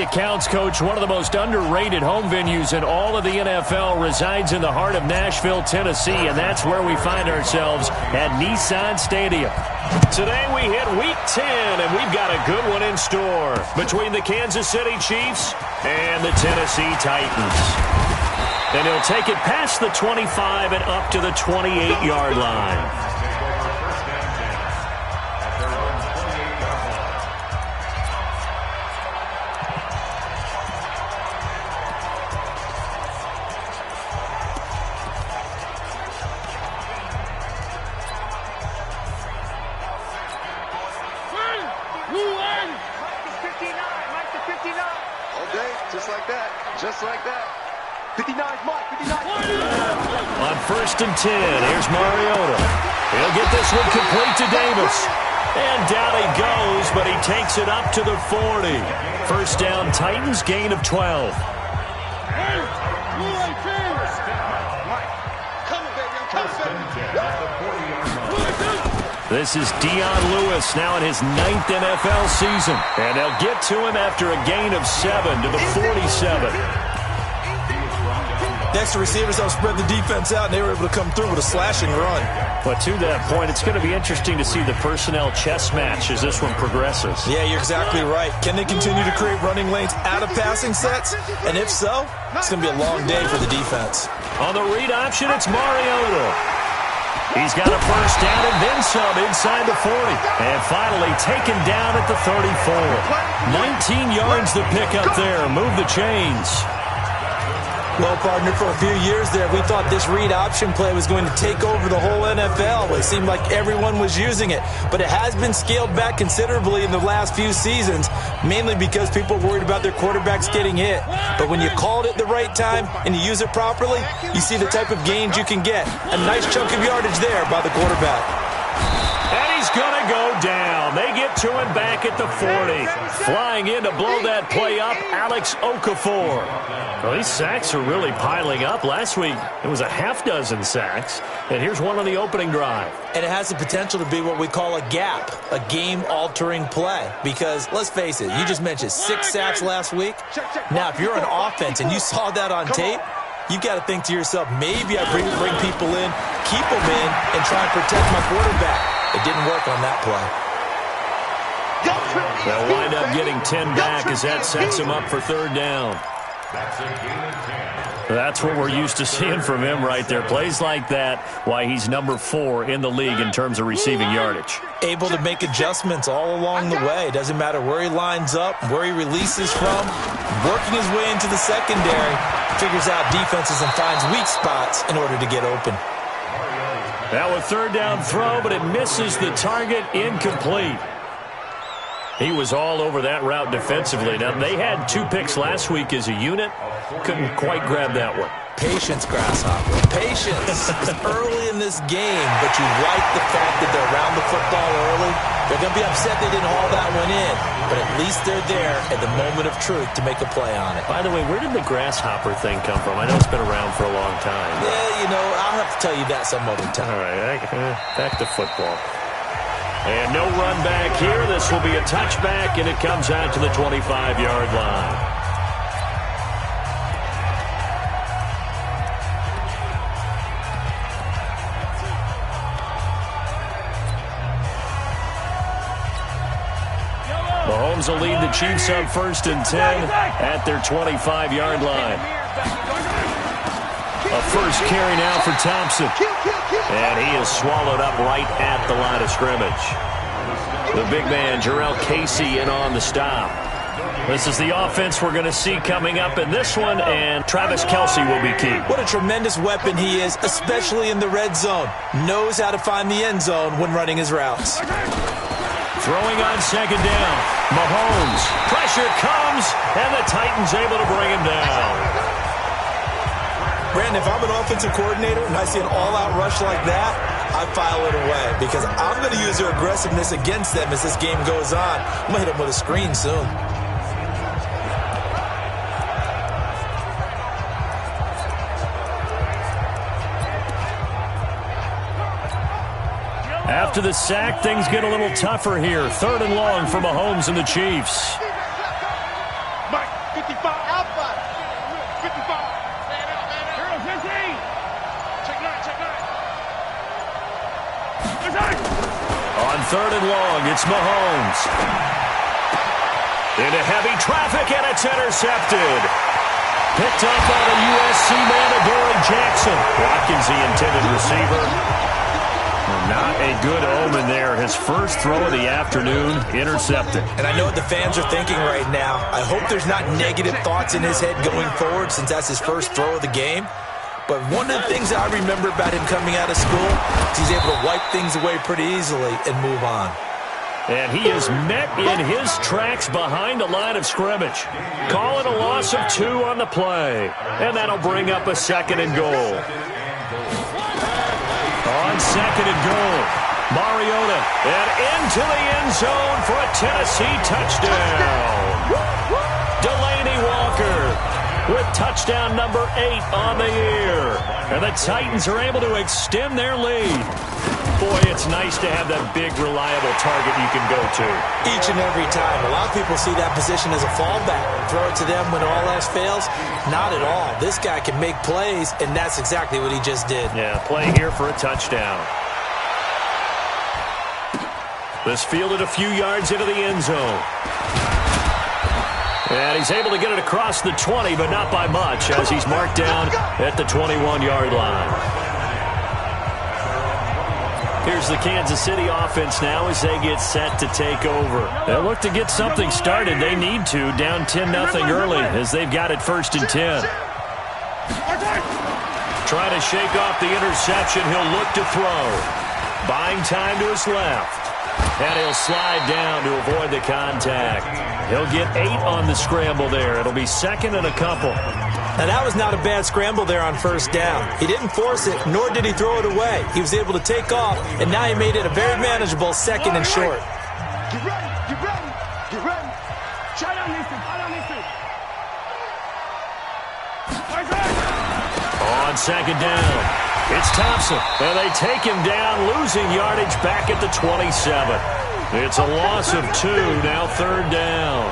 Accounts coach, one of the most underrated home venues in all of the NFL, resides in the heart of Nashville, Tennessee, and that's where we find ourselves at Nissan Stadium. Today we hit Week 10, and we've got a good one in store between the Kansas City Chiefs and the Tennessee Titans. And he'll take it past the 25 and up to the 28-yard line. Just like that. 59, Mike, 59. On 1st and 10, here's Mariota. He'll get this one complete to Davis. And down he goes, but he takes it up to the 40. First down, Titans, gain of 12. This is Dion Lewis now in his 9th NFL season. And they'll get to him after a gain of 7 to the 47. Next, the receivers helped spread the defense out, and they were able to come through with a slashing run. But to that point, it's going to be interesting to see the personnel chess match as this one progresses. Yeah, you're exactly right. Can they continue to create running lanes out of passing sets? And if so, it's going to be a long day for the defense. On the read option, it's Mariota. He's got a first down and then some inside the 40. And finally taken down at the 34. 19 yards to pick up there. Move the chains. Well, partner, for a few years there, we thought this read option play was going to take over the whole NFL. It seemed like everyone was using it. But it has been scaled back considerably in the last few seasons, mainly because people are worried about their quarterbacks getting hit. But when you call it at the right time and you use it properly, you see the type of gains you can get. A nice chunk of yardage there by the quarterback. And he's going to go down. They get to him back at the 40. Flying in to blow that play up, Alex Okafor. Well, these sacks are really piling up. Last week, it was a half-dozen sacks. And here's one on the opening drive. And it has the potential to be what we call a gap, a game-altering play. Because, let's face it, you just mentioned 6 sacks last week. Now, if you're an offense and you saw that on tape, you've got to think to yourself, maybe I bring people in, keep them in, and try and protect my quarterback. It didn't work on that play. They'll wind up getting 10 back as that sets him up for 3rd down. That's what we're used to seeing from him right there. Plays like that, why he's number 4 in the league in terms of receiving yardage. Able to make adjustments all along the way. Doesn't matter where he lines up, where he releases from. Working his way into the secondary, figures out defenses and finds weak spots in order to get open. That was 3rd down throw, but it misses the target, incomplete. He was all over that route defensively. Now, they had 2 picks last week as a unit. Couldn't quite grab that one. Patience, Grasshopper. Patience. It's early in this game, but you like the fact that they're around the football early. They're going to be upset they didn't haul that one in, but at least they're there at the moment of truth to make a play on it. By the way, where did the grasshopper thing come from? I know it's been around for a long time. Yeah, you know, I'll have to tell you that some other time. All right, back to football. And no run back here. This will be a touchback, and it comes out to the 25-yard line. Mahomes will lead the Chiefs on 1st and 10 at their 25-yard line. A first carry now for Thompson. And he is swallowed up right at the line of scrimmage. The big man, Jarrell Casey, in on the stop. This is the offense we're going to see coming up in this one, and Travis Kelce will be key. What a tremendous weapon he is, especially in the red zone. Knows how to find the end zone when running his routes. Throwing on 2nd down. Mahomes. Pressure comes, and the Titans able to bring him down. Brandon, if I'm an offensive coordinator and I see an all-out rush like that, I file it away because I'm going to use their aggressiveness against them as this game goes on. I'm going to hit them with a screen soon. After the sack, things get a little tougher here. 3rd and long for Mahomes and the Chiefs. Mike. 55. Alpha. 55. Hero 15. Check 9, check 9. On 3rd and long, it's Mahomes. Into heavy traffic, and it's intercepted. Picked up by the USC man, Adoree Jackson. Watkins, the intended receiver. Not a good omen there. His first throw of the afternoon, intercepted. And I know what the fans are thinking right now. I hope there's not negative thoughts in his head going forward since that's his first throw of the game. But one of the things I remember about him coming out of school is he's able to wipe things away pretty easily and move on. And he is met in his tracks behind the line of scrimmage. Call it a loss of 2 on the play. And that'll bring up a 2nd and goal. On 2nd and goal, Mariota, and into the end zone for a Tennessee touchdown. Delaney Walker with touchdown number 8 on the year. And the Titans are able to extend their lead. Boy, it's nice to have that big, reliable target you can go to. Each and every time. A lot of people see that position as a fallback. Throw it to them when all else fails. Not at all. This guy can make plays, and that's exactly what he just did. Yeah, play here for a touchdown. This fielded a few yards into the end zone. And he's able to get it across the 20, but not by much, as he's marked down at the 21-yard line. Here's the Kansas City offense now as they get set to take over. They'll look to get something started. They need to, down 10-0 early as they've got it 1st and 10. Trying to shake off the interception. He'll look to throw. Buying time to his left. And he'll slide down to avoid the contact. He'll get 8 on the scramble there. It'll be 2nd and a couple. Now, that was not a bad scramble there on 1st down. He didn't force it, nor did he throw it away. He was able to take off, and now he made it a very manageable 2nd and short. Get ready, get ready, get ready. Try down Houston, try down Houston. On 2nd down, it's Thompson. And they take him down, losing yardage back at the 27. It's a loss of 2, now 3rd down.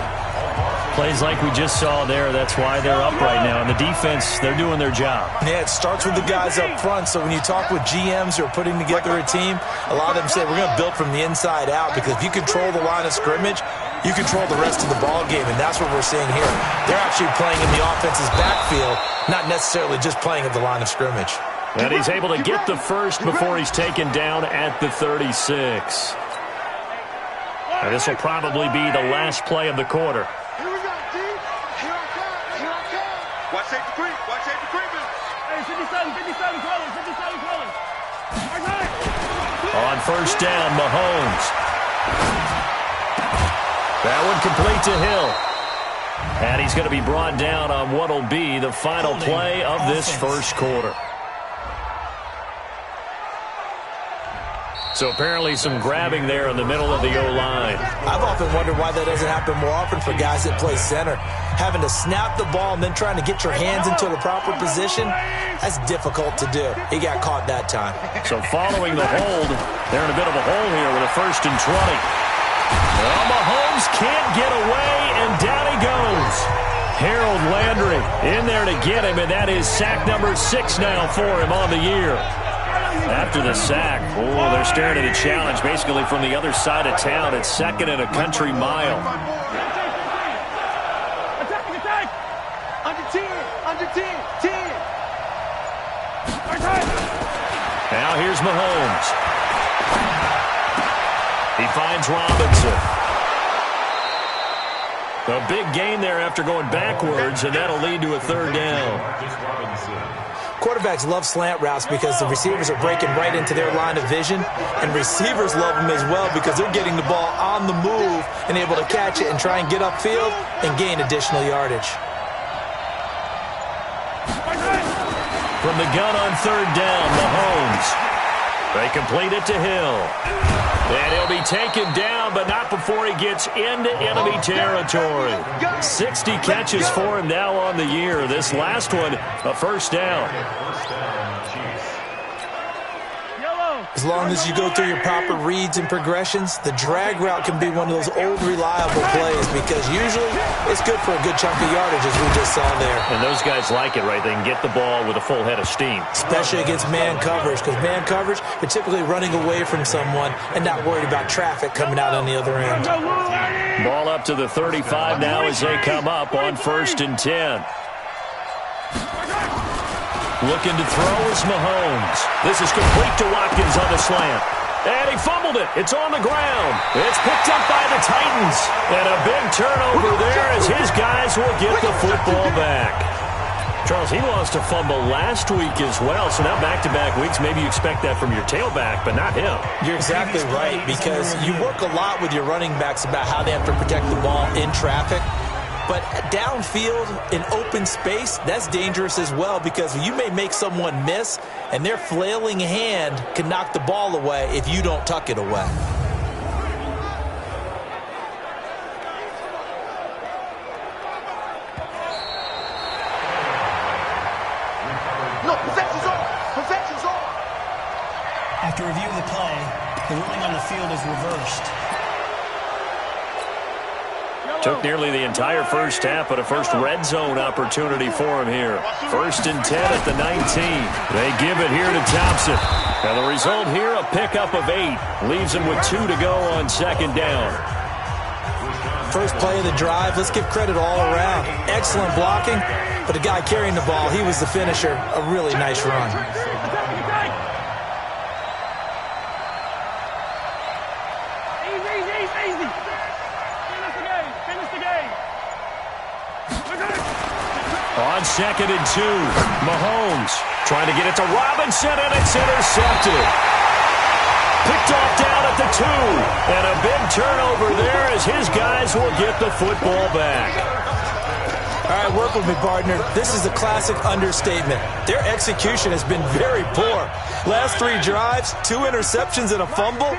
Plays like we just saw there, that's why they're up right now. And the defense, they're doing their job. Yeah, it starts with the guys up front. So when you talk with GMs who are putting together a team, a lot of them say we're going to build from the inside out, because if you control the line of scrimmage, you control the rest of the ball game, and that's what we're seeing here. They're actually playing in the offense's backfield, not necessarily just playing at the line of scrimmage. And he's able to get the first before he's taken down at the 36. And this will probably be the last play of the quarter. Here we go, D. Here I come, here I come. Watch safety creep, watch safety creeping. Hey, 57 calling, 57 calling. On 1st down, Mahomes. That one complete to Hill. And he's going to be brought down on what will be the final play of this first quarter. So apparently some grabbing there in the middle of the O-line. I've often wondered why that doesn't happen more often for guys that play center. Having to snap the ball and then trying to get your hands into the proper position, that's difficult to do. He got caught that time. So following the hold, they're in a bit of a hole here with a 1st and 20. Well, Mahomes can't get away, and down he goes. Harold Landry in there to get him, and that is sack number 6 now for him on the year. After the sack, they're staring at a challenge basically from the other side of town. It's 2nd and a country mile. Attack! Under 10, under 10, 10. Now here's Mahomes. He finds Robinson. A big gain there after going backwards, and that'll lead to a 3rd down. Quarterbacks love slant routes because the receivers are breaking right into their line of vision, and receivers love them as well because they're getting the ball on the move and able to catch it and try and get upfield and gain additional yardage. From the gun on 3rd down, Mahomes. They complete it to Hill. And he'll be taken down, but not before he gets into enemy territory. 60 catches for him now on the year. This last one, a 1st down. Yellow. As long as you go through your proper reads and progressions, the drag route can be one of those old reliable plays because usually it's good for a good chunk of yardage, as we just saw there. And those guys like it, right? They can get the ball with a full head of steam. Especially against man coverage, because man coverage, you're typically running away from someone and not worried about traffic coming out on the other end. Ball up to the 35 now as they come up on 1st and 10. Looking to throw is Mahomes. This is complete to Watkins on the slant. And he fumbled it. It's on the ground. It's picked up by the Titans. And a big turnover there as his guys will get the football back. Charles, he lost a fumble last week as well, so now back-to-back weeks, maybe you expect that from your tailback, but not him. You're exactly right, because you work a lot with your running backs about how they have to protect the ball in traffic. But downfield in open space, that's dangerous as well because you may make someone miss, and their flailing hand can knock the ball away if you don't tuck it away. No, possession's on! Possession's on! After reviewing the play, the ruling on the field is reversed. Took nearly the entire first half, but a first red zone opportunity for him here. 1st and 10 at the 19. They give it here to Thompson. And the result here, a pickup of 8. Leaves him with 2 to go on 2nd down. First play of the drive, let's give credit all around. Excellent blocking, but the guy carrying the ball, he was the finisher. A really nice run. On 2nd and 2, Mahomes trying to get it to Robinson, and it's intercepted. Picked off down at the 2, and a big turnover there as his guys will get the football back. All right, work with me, partner. This is a classic understatement. Their execution has been very poor. Last 3 drives, 2 interceptions and a fumble.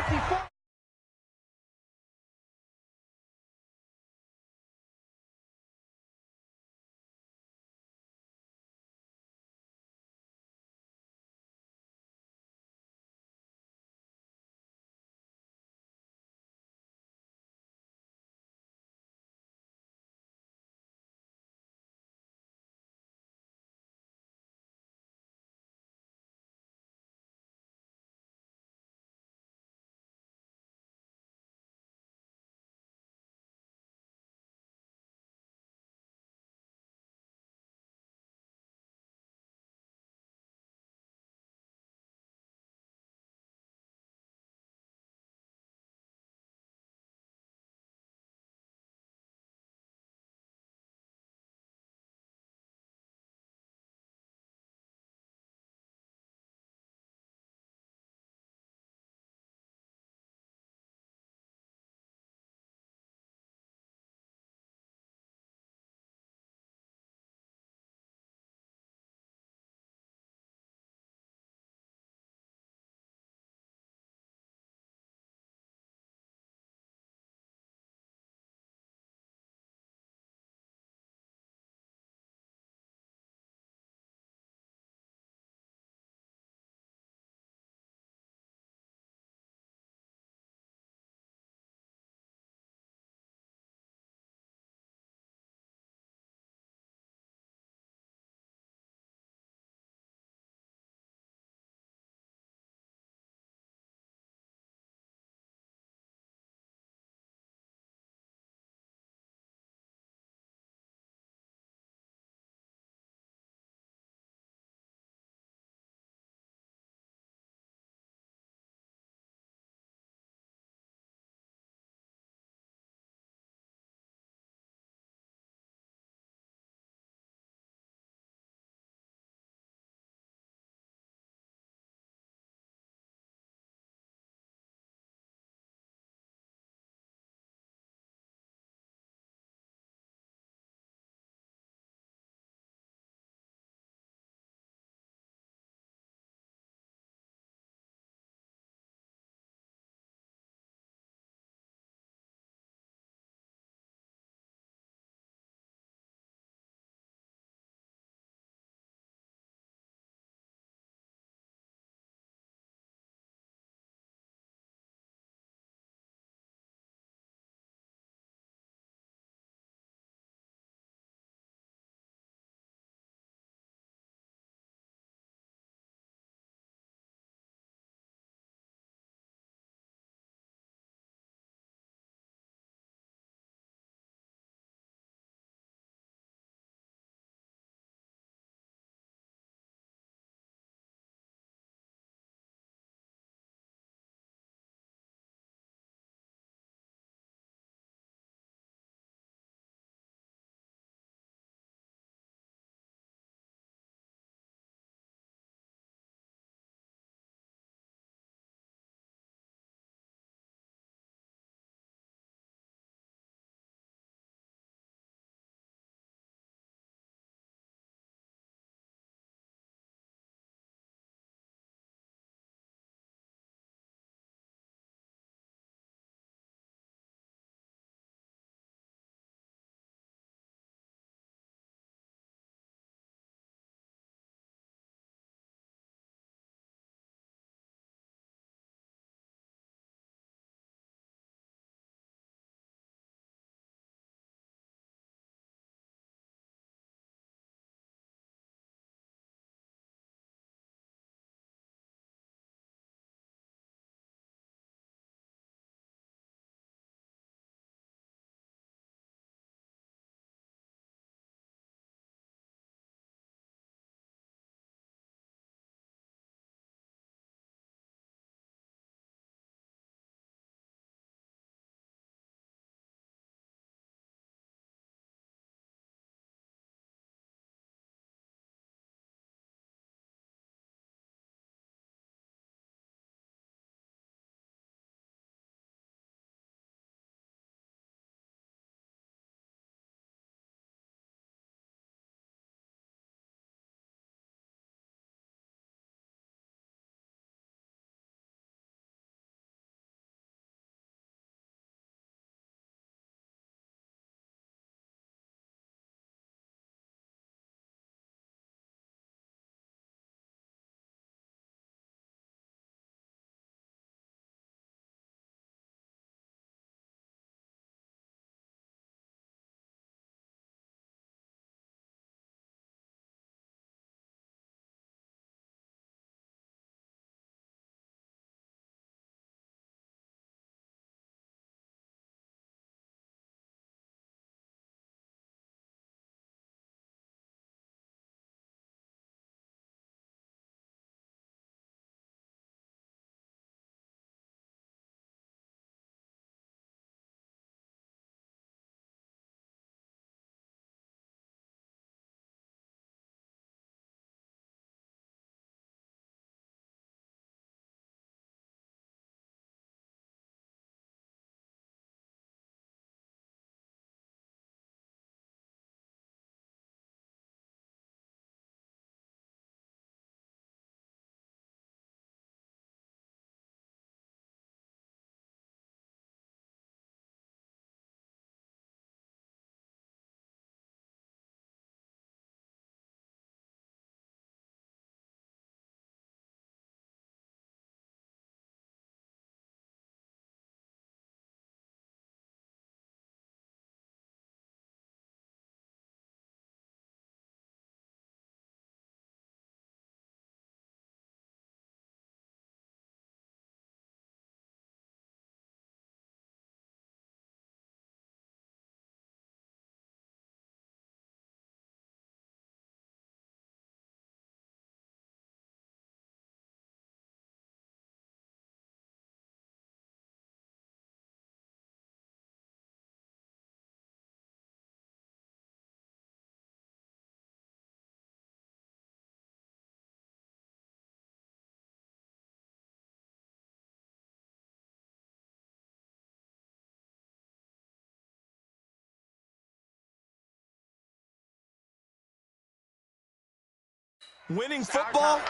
Winning football?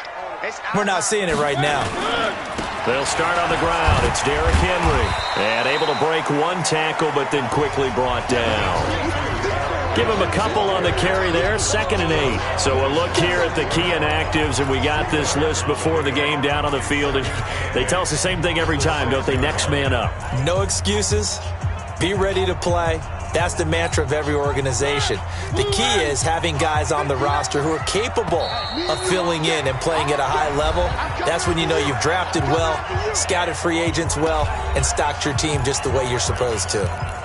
We're not seeing it right now. They'll start on the ground. It's Derrick Henry. And able to break one tackle, but then quickly brought down. Give him a couple on the carry there, 2nd and 8. So a look here at the key inactives, and we got this list before the game down on the field. And they tell us the same thing every time, don't they? Next man up. No excuses. Be ready to play. That's the mantra of every organization. The key is having guys on the roster who are capable of filling in and playing at a high level. That's when you know you've drafted well, scouted free agents well, and stocked your team just the way you're supposed to.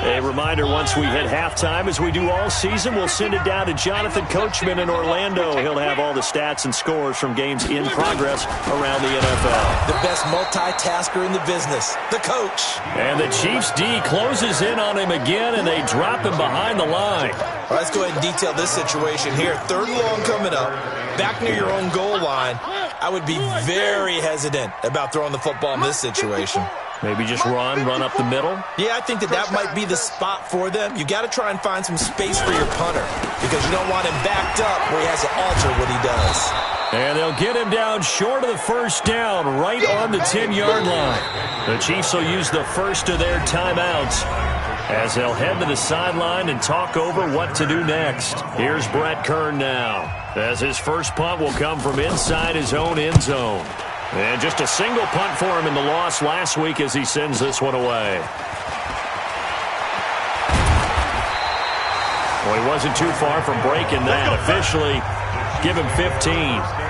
A reminder, once we hit halftime, as we do all season, we'll send it down to Jonathan Coachman in Orlando. He'll have all the stats and scores from games in progress around the NFL. The best multitasker in the business, the coach. And the Chiefs D closes in on him again, and they drop him behind the line. All right, let's go ahead and detail this situation here. 3rd and long coming up, back near your own goal line. I would be very hesitant about throwing the football in this situation. Maybe just run up the middle? Yeah, I think that might be the spot for them. You got to try and find some space for your punter because you don't want him backed up where he has to alter what he does. And they'll get him down short of the 1st down, right on the 10-yard line. The Chiefs will use the first of their timeouts as they'll head to the sideline and talk over what to do next. Here's Brett Kern now, as his first punt will come from inside his own end zone. And just a single punt for him in the loss last week as he sends this one away. Well, he wasn't too far from breaking that. Officially, give him 15.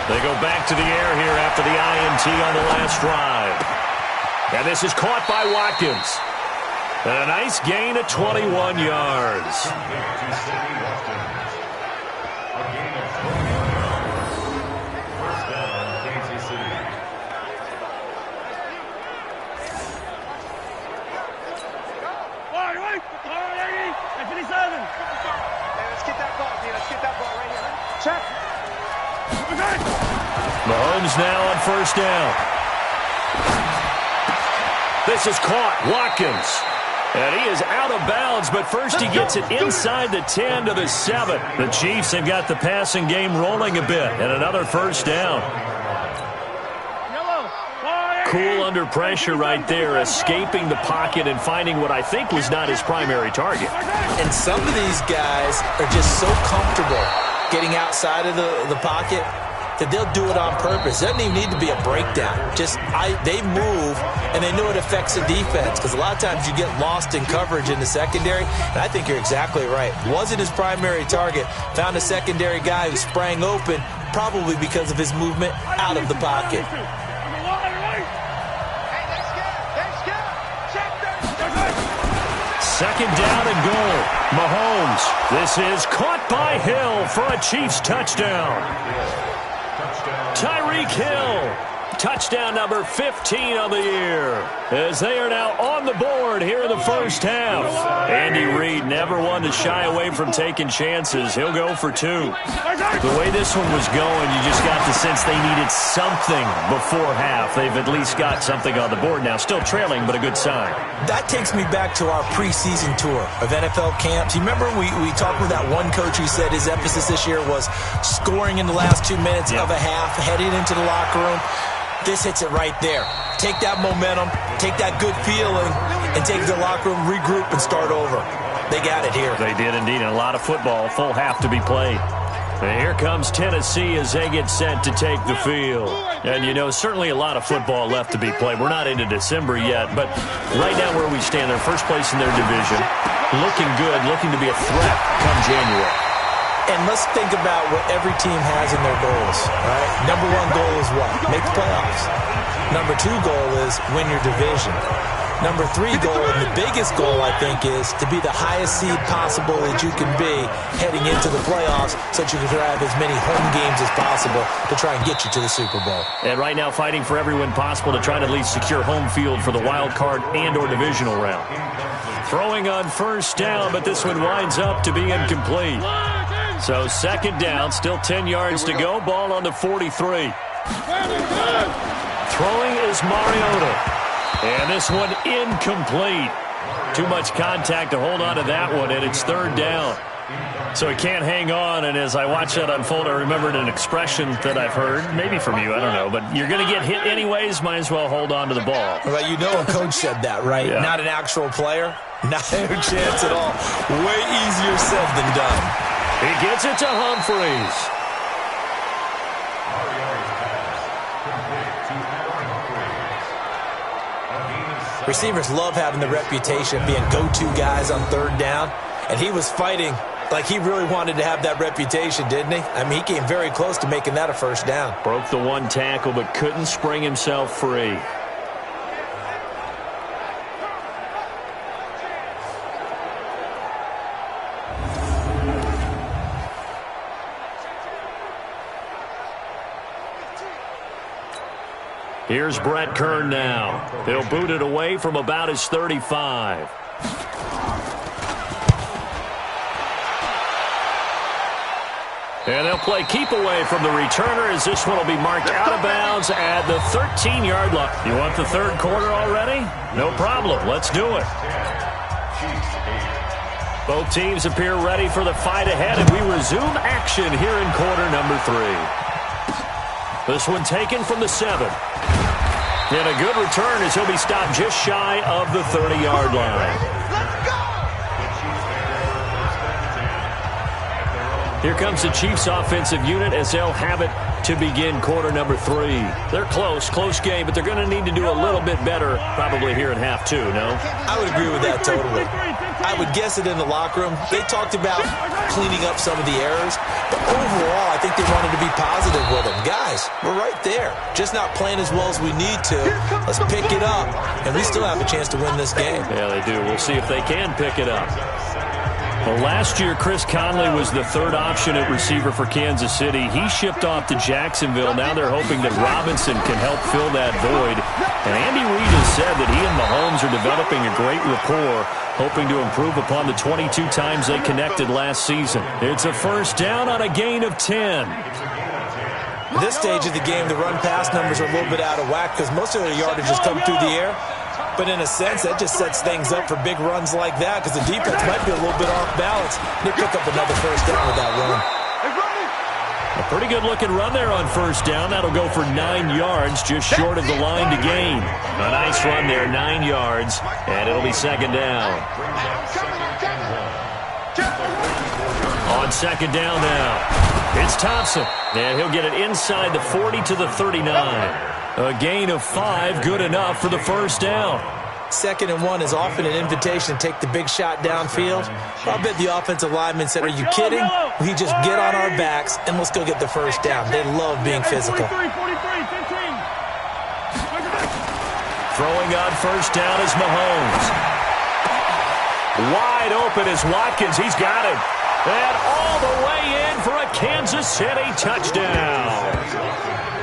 They go back to the air here after the INT on the last drive. And this is caught by Watkins. And a nice gain of 21 yards. Let's get that ball, Let's get that ball right here. Check. Mahomes now on 1st down. This is caught. Watkins. And he is out of bounds, but first he gets it inside the 10 to the 7. The Chiefs have got the passing game rolling a bit, and another 1st down. Cool under pressure right there, escaping the pocket and finding what I think was not his primary target. And some of these guys are just so comfortable getting outside of the pocket that they'll do it on purpose. It doesn't even need to be a breakdown. They move, and they know it affects the defense because a lot of times you get lost in coverage in the secondary, and I think you're exactly right. Wasn't his primary target. Found a secondary guy who sprang open, probably because of his movement out of the pocket. 2nd down and goal. Mahomes. This is caught by Hill for a Chiefs touchdown. Tyreek Hill. Touchdown number 15 of the year, as they are now on the board here in the 1st half. Andy Reid never one to shy away from taking chances. He'll go for 2. The way this one was going, you just got the sense they needed something before half. They've at least got something on the board now. Still trailing, but a good sign. That takes me back to our preseason tour of NFL camps. You remember we talked with that one coach who said his emphasis this year was scoring in the last 2 minutes of a half, heading into the locker room. This hits it right there. Take that momentum, take that good feeling, and take the locker room, regroup, and start over. They got it here. They did indeed, and a lot of football, full half to be played. And here comes Tennessee as they get set to take the field. And, you know, certainly a lot of football left to be played. We're not into December yet, but right now where we stand, they're first place in their division, looking good, looking to be a threat come January. And let's think about what every team has in their goals, right? Number 1 goal is what? Make the playoffs. Number 2 goal is win your division. Number 3 goal, and the biggest goal, I think, is to be the highest seed possible that you can be heading into the playoffs so that you can have as many home games as possible to try and get you to the Super Bowl. And right now fighting for every win possible to try to at least secure home field for the wild card and or divisional round. Throwing on first down, but this one winds up to be incomplete. So second down, still 10 yards to go. Ball on the 43. Throwing is Mariota. And this one incomplete. Too much contact to hold on to that one, and it's third down. So he can't hang on, and as I watch that unfold, I remembered an expression that I've heard, maybe from you, I don't know, but you're going to get hit anyways, might as well hold on to the ball. Well, you know a coach said that, right? Yeah. Not an actual player. Not a chance at all. Way easier said than done. He gets it to Humphreys. Receivers love having the reputation of being go-to guys on third down, and he was fighting like he really wanted to have that reputation, didn't he? I mean, he came very close to making that a first down. Broke the one tackle, but couldn't spring himself free. Here's Brett Kern now. He'll boot it away from about his 35. And they'll play keep away from the returner as this one will be marked out of bounds at the 13-yard line. You want the third quarter already? No problem. Let's do it. Both teams appear ready for the fight ahead, and we resume action here in quarter number 3. This one taken from the 7. And a good return as he'll be stopped just shy of the 30-yard line. Here comes the Chiefs offensive unit as they'll have it to begin quarter number 3. They're close game, but they're going to need to do a little bit better probably here in half 2, no? I would agree with that totally. I would guess it in the locker room. They talked about cleaning up some of the errors, but overall, I think they wanted to be positive with them. Guys, we're right there. Just not playing as well as we need to. Let's pick it up, and we still have a chance to win this game. Yeah, they do. We'll see if they can pick it up. Well, last year, Chris Conley was the third option at receiver for Kansas City. He shipped off to Jacksonville. Now they're hoping that Robinson can help fill that void. And Andy Reid has said that he and Mahomes are developing a great rapport, hoping to improve upon the 22 times they connected last season. It's a first down on a gain of 10. At this stage of the game, the run-pass numbers are a little bit out of whack because most of their yardage has come through the air. But in a sense, that just sets things up for big runs like that because the defense might be a little bit off balance. They pick up another first down with that run. A pretty good-looking run there on first down. That'll go for 9 yards, just short of the line to gain. A nice run there, 9 yards, and it'll be second down. On second down now, it's Thompson. And he'll get it inside the 40 to the 39. A gain of 5, good enough for the first down. 2nd and 1 is often an invitation to take the big shot downfield. I bet the offensive lineman said, are you kidding? We just get on our backs and let's go get the first down. They love being physical. Throwing on first down is Mahomes. Wide open is Watkins. He's got it. And all the way in for a Kansas City touchdown.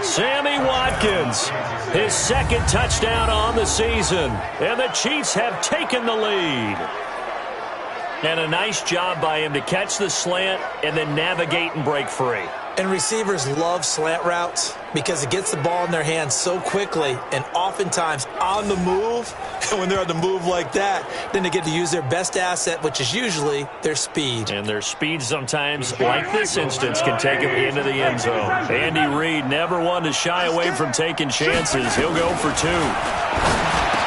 Sammy Watkins, his second touchdown on the season. And the Chiefs have taken the lead. And a nice job by him to catch the slant and then navigate and break free. And receivers love slant routes because it gets the ball in their hands so quickly and oftentimes on the move. And when they're on the move like that, then they get to use their best asset, which is usually their speed. And their speed sometimes, like this instance, can take them into the end zone. Andy Reid never one to shy away from taking chances. He'll go for 2.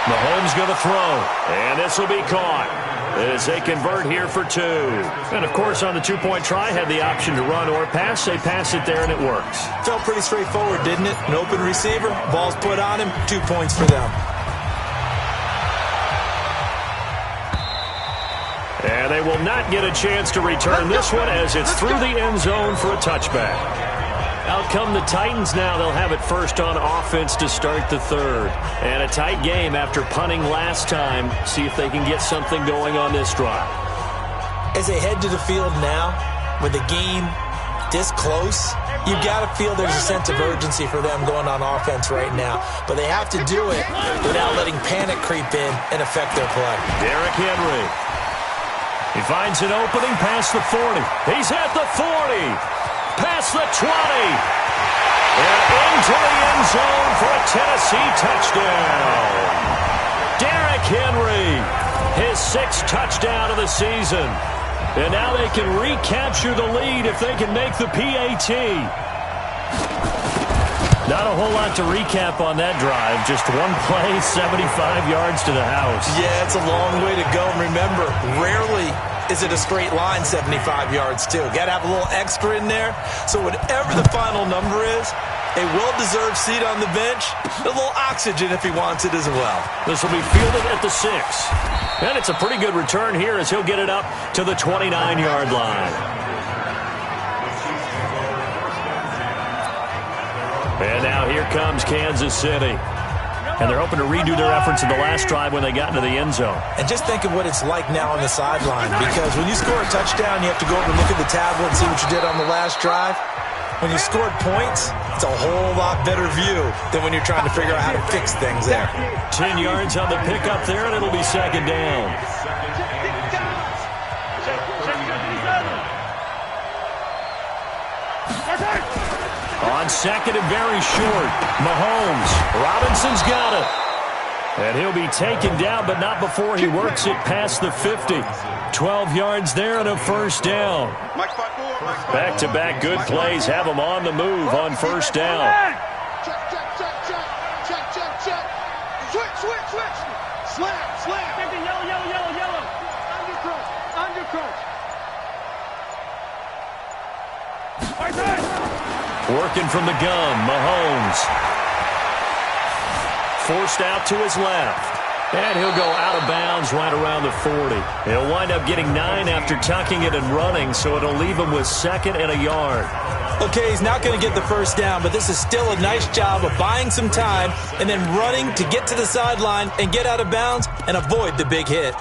Mahomes going to throw, and this will be caught as they convert here for 2. And, of course, on the two-point try, had the option to run or pass. They pass it there, and it works. Felt pretty straightforward, didn't it? An open receiver, ball's put on him, 2 points for them. And they will not get a chance to return this one as it's through the end zone for a touchback. Out come the Titans now. They'll have it first on offense to start the third. And a tight game after punting last time. See if they can get something going on this drive. As they head to the field now, with the game this close, you've got to feel there's a sense of urgency for them going on offense right now. But they have to do it without letting panic creep in and affect their play. Derrick Henry. He finds an opening past the 40. He's at the 40. Past the 20. And into the end zone for a Tennessee touchdown. Derrick Henry, his 6th touchdown of the season. And now they can recapture the lead if they can make the PAT. Not a whole lot to recap on that drive. Just one play, 75 yards to the house. Yeah, it's a long way to go. Remember, rarely is it a straight line 75 yards, too. Got to have a little extra in there. So whatever the final number is, a well-deserved seat on the bench, a little oxygen if he wants it as well. This will be fielded at the 6. And it's a pretty good return here as he'll get it up to the 29-yard line. And now here comes Kansas City. And they're hoping to redo their efforts in the last drive when they got into the end zone. And just think of what it's like now on the sideline. Because when you score a touchdown, you have to go over and look at the tablet and see what you did on the last drive. When you scored points, it's a whole lot better view than when you're trying to figure out how to fix things there. 10 yards on the pickup there, and it'll be second down. On second and very short, Mahomes. Robinson's got it. And he'll be taken down, but not before he works it past the 50. 12 yards there and a first down. Back-to-back good plays have him on the move on first down. Check. Switch. Slam. Yellow. Undercross. Working from the gun, Mahomes. Forced out to his left. And he'll go out of bounds right around the 40. He'll wind up getting 9 after tucking it and running, so it'll leave him with 2nd and a yard. Okay, he's not going to get the first down, but this is still a nice job of buying some time and then running to get to the sideline and get out of bounds and avoid the big hit.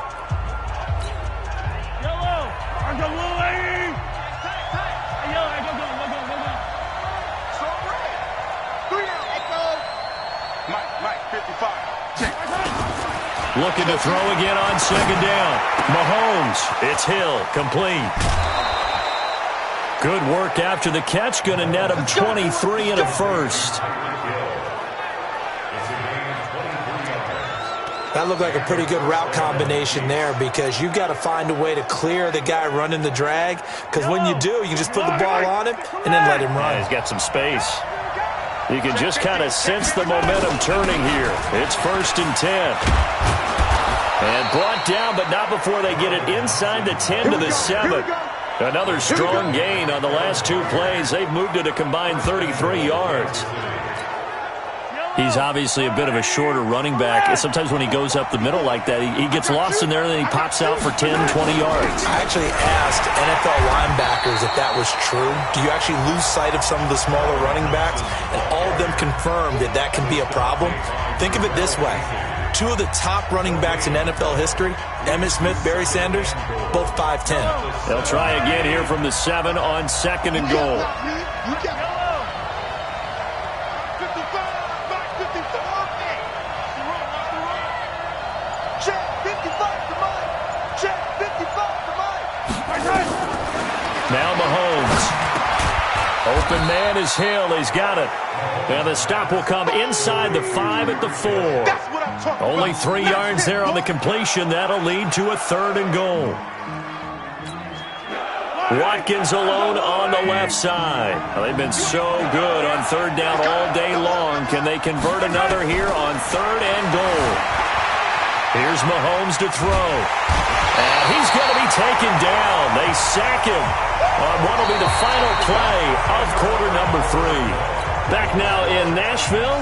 Looking to throw again on second down. Mahomes, it's Hill, complete. Good work after the catch, going to net him 23 and a first. That looked like a pretty good route combination there because you've got to find a way to clear the guy running the drag, because when you do, you can just put the ball on him and then let him run. Yeah, he's got some space. You can just kind of sense the momentum turning here. It's 1st and 10. And brought down, but not before they get it inside the 10 to the 7. Another strong gain on the last 2 plays. They've moved it a combined 33 yards. He's obviously a bit of a shorter running back. Sometimes when he goes up the middle like that, he gets lost in there and then he pops out for 10, 20 yards. I actually asked NFL linebackers if that was true. Do you actually lose sight of some of the smaller running backs? And all of them confirmed that that can be a problem. Think of it this way. 2 of the top running backs in NFL history, Emmitt Smith, Barry Sanders, both 5'10". They'll try again here from the 7 on 2nd and goal. Now Mahomes. Open man is Hill. He's got it. And the stop will come inside the 5 at the 4. Only 3 yards there on the completion. That'll lead to a 3rd and goal. Watkins alone on the left side. Well, they've been so good on 3rd down all day long. Can they convert another here on 3rd and goal? Here's Mahomes to throw. And he's going to be taken down. They sack him on what will be the final play of quarter number 3. Back now in Nashville.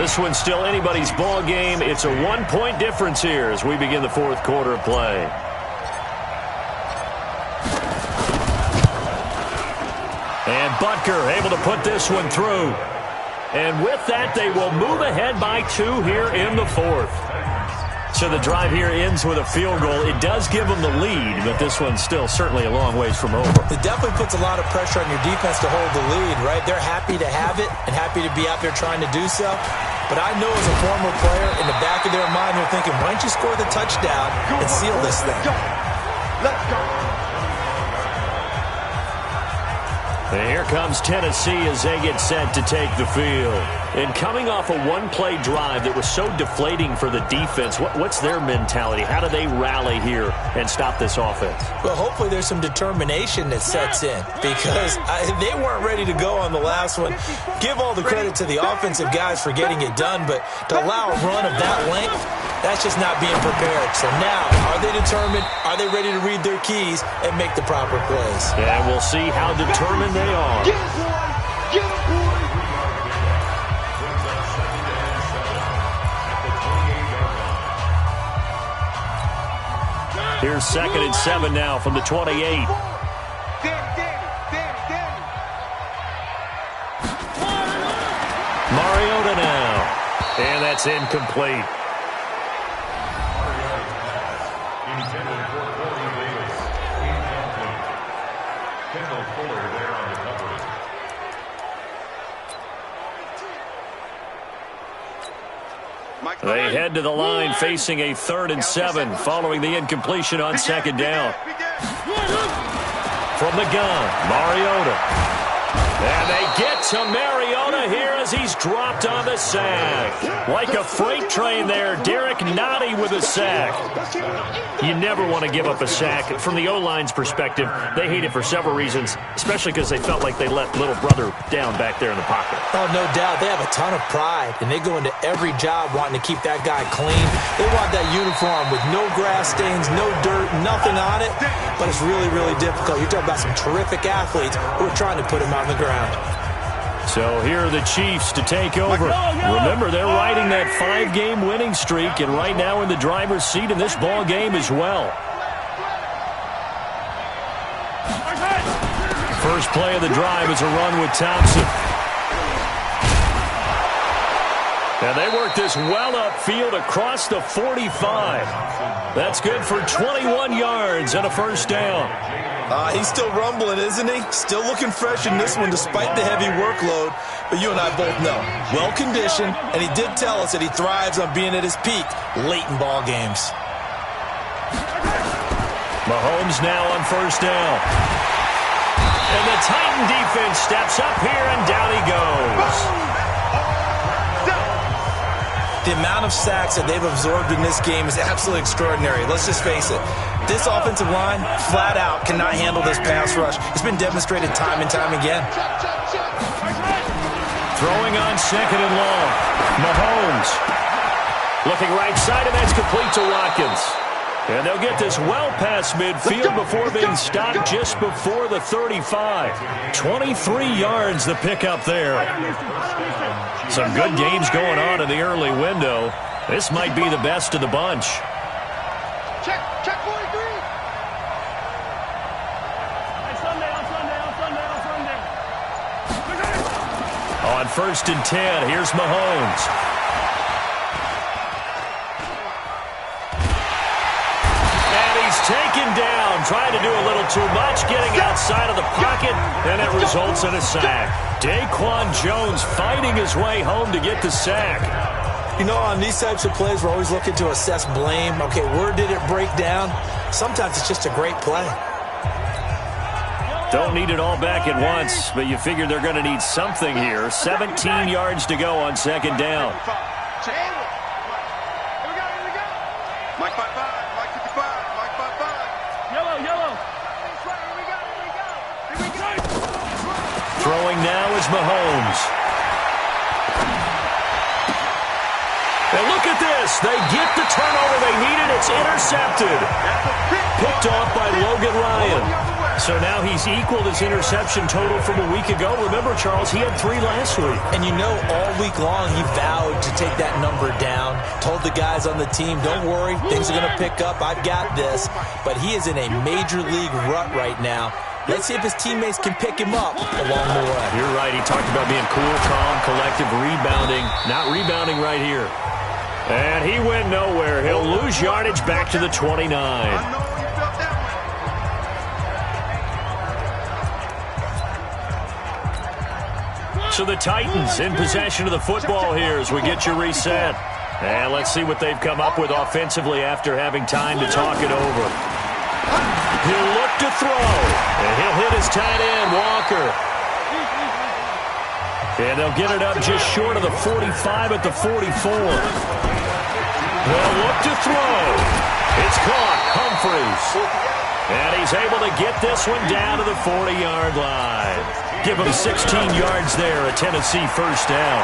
This one's still anybody's ball game. It's a 1-point difference here as we begin the 4th quarter of play. And Butker able to put this one through. And with that, they will move ahead by 2 here in the 4th. So the drive here ends with a field goal. It does give them the lead, but this one's still certainly a long ways from over. It definitely puts a lot of pressure on your defense to hold the lead, right? They're happy to have it and happy to be out there trying to do so. But I know as a former player, in the back of their mind, they're thinking, why don't you score the touchdown and seal this thing? Let's go. And here comes Tennessee as they get set to take the field. And coming off a one-play drive that was so deflating for the defense, what's their mentality? How do they rally here and stop this offense? Well, hopefully there's some determination that sets in because they weren't ready to go on the last one. Give all the credit to the offensive guys for getting it done, but to allow a run of that length, that's just not being prepared. So now, are they determined? Are they ready to read their keys and make the proper plays? And we'll see how determined they are. Get it, boy. Get it, boy. Here's 2nd and 7 now from the 28. Danny. Mariota now. And that's incomplete. They head to the line facing a 3rd and 7 following the incompletion on 2nd down. From the gun, Mariota. And they get to Mariota here as he's dropped on the sack. Like a freight train there, Derek Nottie with a sack. You never want to give up a sack. From the O-line's perspective, they hate it for several reasons, especially because they felt like they let little brother down back there in the pocket. Oh, no doubt. They have a ton of pride, and they go into every job wanting to keep that guy clean. They want that uniform with no grass stains, no dirt, nothing on it, but it's really, really difficult. You're talking about some terrific athletes who are trying to put him on the ground. So here are the Chiefs to take over. Remember, they're riding that 5-game winning streak, and right now in the driver's seat in this ball game as well. First play of the drive is a run with Thompson. And they work this well upfield across the 45. That's good for 21 yards and a first down. He's still rumbling, isn't he? Still looking fresh in this one despite the heavy workload. But you and I both know, well-conditioned, and he did tell us that he thrives on being at his peak late in ball games. Mahomes now on first down. And the Titan defense steps up here, and down he goes. The amount of sacks that they've absorbed in this game is absolutely extraordinary. Let's just face it. This offensive line, flat out, cannot handle this pass rush. It's been demonstrated time and time again. Throwing on 2nd and long. Mahomes. Looking right side, and that's complete to Watkins. And they'll get this well past midfield before being stopped just before the 35. 23 yards the pickup there. Some good games going on in the early window. This might be the best of the bunch. Check 43. On 1st and 10, here's Mahomes. And he's taken down, trying to do a little too much, getting outside of the pocket, and it results in a sack. Daquan Jones fighting his way home to get the sack. You know, on these types of plays, we're always looking to assess blame. Okay, where did it break down? Sometimes it's just a great play. Don't need it all back at once, but you figure they're going to need something here. 17 yards to go on 2nd down. Here we go. Mike 55, Mike 55, Mike 55. Yellow. Here we go. Throwing now is Mahomes. And look at this. They get the turnover they needed. It's intercepted. Picked off by Logan Ryan. So now he's equaled his interception total from a week ago. Remember, Charles, he had 3 last week. And you know, all week long he vowed to take that number down. Told the guys on the team, don't worry, things are going to pick up. I've got this. But he is in a major league rut right now. Let's see if his teammates can pick him up along the way. You're right. He talked about being cool, calm, collective, rebounding. Not rebounding right here. And he went nowhere. He'll lose yardage back to the 29. So the Titans in possession of the football here as we get you reset. And let's see what they've come up with offensively after having time to talk it over. He'll look to throw. And he'll hit his tight end, Walker. And they'll get it up just short of the 45 at the 44. They'll look to throw. It's caught. Humphreys. And he's able to get this one down to the 40-yard line. Give him 16 yards there, a Tennessee first down.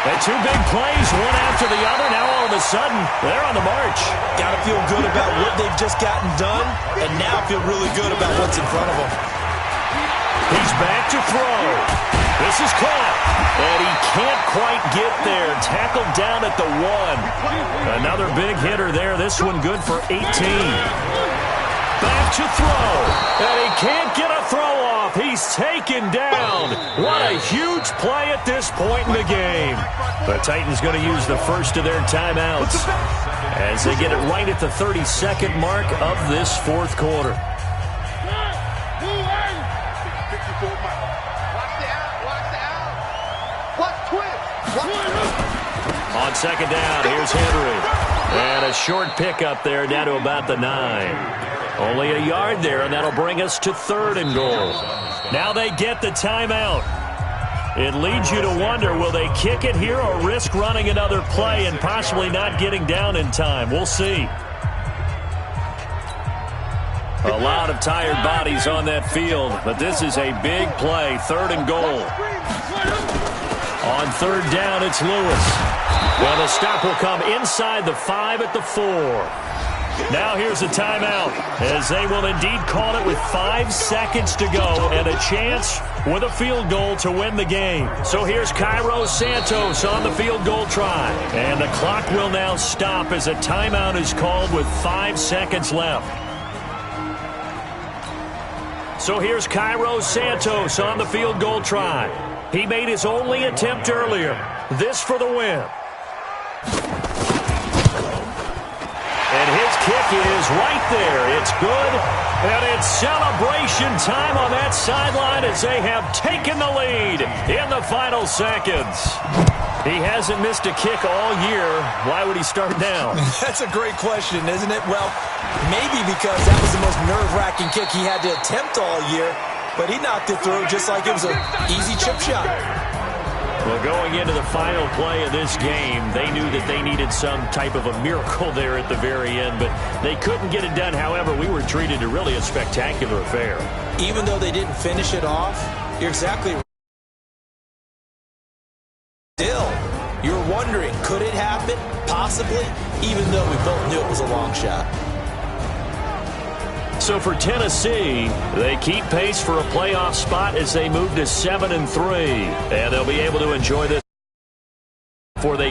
And two big plays, one after the other. Now all of a sudden, they're on the march. Got to feel good about what they've just gotten done, and now feel really good about what's in front of them. He's back to throw. This is caught. And he can't quite get there. Tackled down at the 1. Another big hitter there. This one good for 18. Back to throw. And he can't get a throw off. He's taken down. What a huge play at this point in the game. The Titans going to use the first of their timeouts as they get it right at the 32nd mark of this fourth quarter. On second down, here's Henry. And a short pickup there down to about the 9. Only a yard there, and that'll bring us to 3rd and goal. Now they get the timeout. It leads you to wonder, will they kick it here or risk running another play and possibly not getting down in time? We'll see. A lot of tired bodies on that field, but this is a big play, 3rd and goal. On 3rd down, it's Lewis. Well, the stop will come inside the 5 at the 4. Now here's a timeout as they will indeed call it with 5 seconds to go and a chance with a field goal to win the game. So here's Cairo Santos on the field goal try. And the clock will now stop as a timeout is called with 5 seconds left. So here's Cairo Santos on the field goal try. He made his only attempt earlier. This for the win. And his kick is right there. It's good. And it's celebration time on that sideline as they have taken the lead in the final seconds. He hasn't missed a kick all year. Why would he start now? That's a great question, isn't it? Well, maybe because that was the most nerve-wracking kick he had to attempt all year. But he knocked it through just like it was an easy chip shot. Well, going into the final play of this game, they knew that they needed some type of a miracle there at the very end, but they couldn't get it done. However, we were treated to really a spectacular affair. Even though they didn't finish it off, you're exactly right. Still, you're wondering, could it happen? Possibly, even though we both knew it was a long shot. So for Tennessee, they keep pace for a playoff spot as they move to 7-3. And they'll be able to enjoy this before they